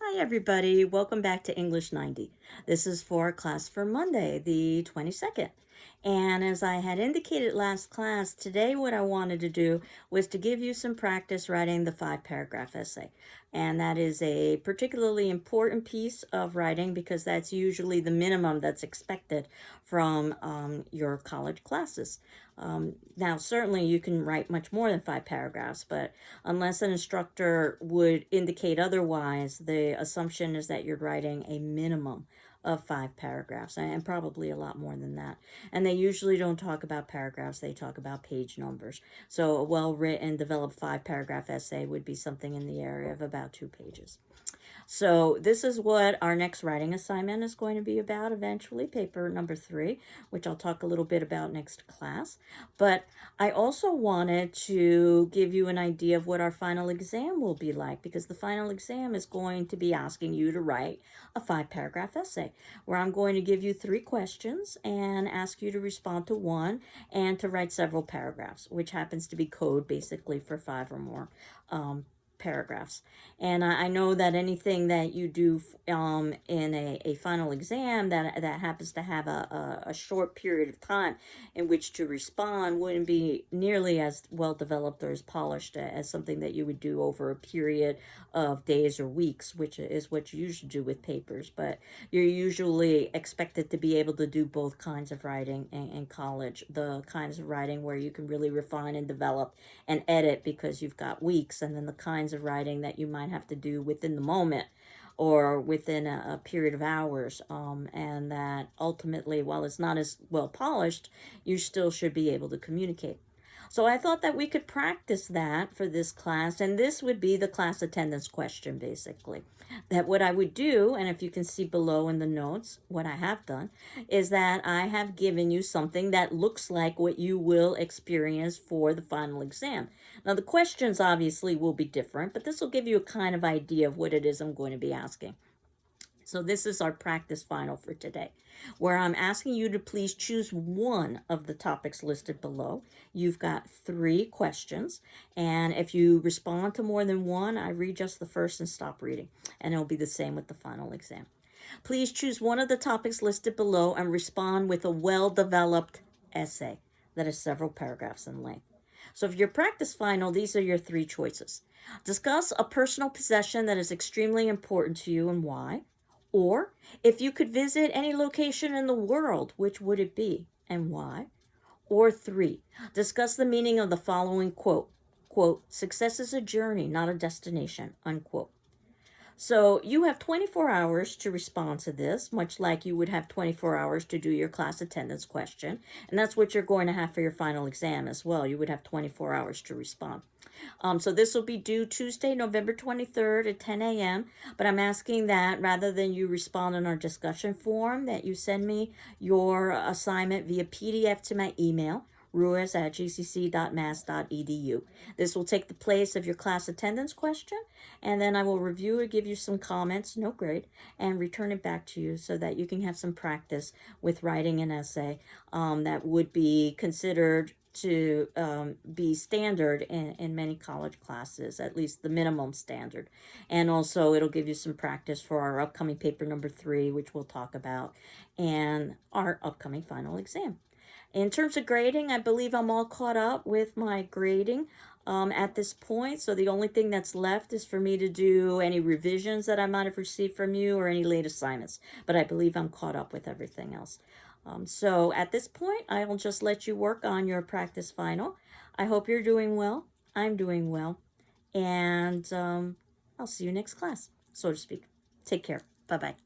Hi, everybody. Welcome back to English 90. This is for class for Monday, the 22nd. And as I had indicated last class, today what I wanted to do was to give you some practice writing the 5-paragraph essay. And that is a particularly important piece of writing because that's usually the minimum that's expected from your college classes. Now, certainly you can write much more than 5 paragraphs, but unless an instructor would indicate otherwise, the assumption is that you're writing a minimum of 5 paragraphs and probably a lot more than that. And they usually don't talk about paragraphs, they talk about page numbers. So a well-written, developed 5-paragraph essay would be something in the area of about 2 pages. So this is what our next writing assignment is going to be about eventually, paper number 3, which I'll talk a little bit about next class. But I also wanted to give you an idea of what our final exam will be like, because the final exam is going to be asking you to write a 5-paragraph essay, where I'm going to give you 3 questions and ask you to respond to one and to write several paragraphs, which happens to be code basically for 5 or more paragraphs. And I know that anything that you do in a final exam that happens to have a short period of time in which to respond wouldn't be nearly as well developed or as polished as something that you would do over a period of days or weeks, which is what you usually do with papers. But you're usually expected to be able to do both kinds of writing in college. The kinds of writing where you can really refine and develop and edit because you've got weeks, and then the kinds of writing that you might have to do within the moment or within a period of hours, and that ultimately, while it's not as well polished, you still should be able to communicate. So I thought that we could practice that for this class, and this would be the class attendance question, basically. That what I would do, and if you can see below in the notes, what I have done, is that I have given you something that looks like what you will experience for the final exam. Now, the questions obviously will be different, but this will give you a kind of idea of what it is I'm going to be asking. So this is our practice final for today, where I'm asking you to please choose one of the topics listed below. You've got 3 questions, and if you respond to more than one, I read just the first and stop reading, and it'll be the same with the final exam. Please choose one of the topics listed below and respond with a well-developed essay that is several paragraphs in length. So for your practice final, these are your 3 choices. Discuss a personal possession that is extremely important to you and why. Or, if you could visit any location in the world, which would it be and why? Or 3, discuss the meaning of the following quote. Quote, success is a journey, not a destination, unquote. So you have 24 hours to respond to this, much like you would have 24 hours to do your class attendance question. And that's what you're going to have for your final exam as well. You would have 24 hours to respond. So this will be due Tuesday, November 23rd at 10 a.m. But I'm asking that rather than you respond in our discussion forum, that you send me your assignment via PDF to my email, ruiz@gcc.mass.edu. This will take the place of your class attendance question, and then I will review it, give you some comments, no grade, and return it back to you so that you can have some practice with writing an essay that would be considered to be standard in many college classes, at least the minimum standard. And also it'll give you some practice for our upcoming paper number 3, which we'll talk about, and our upcoming final exam. In terms of grading, I believe I'm all caught up with my grading at this point. So the only thing that's left is for me to do any revisions that I might have received from you or any late assignments. But I believe I'm caught up with everything else. So at this point, I will just let you work on your practice final. I hope you're doing well. I'm doing well. And I'll see you next class, so to speak. Take care. Bye-bye.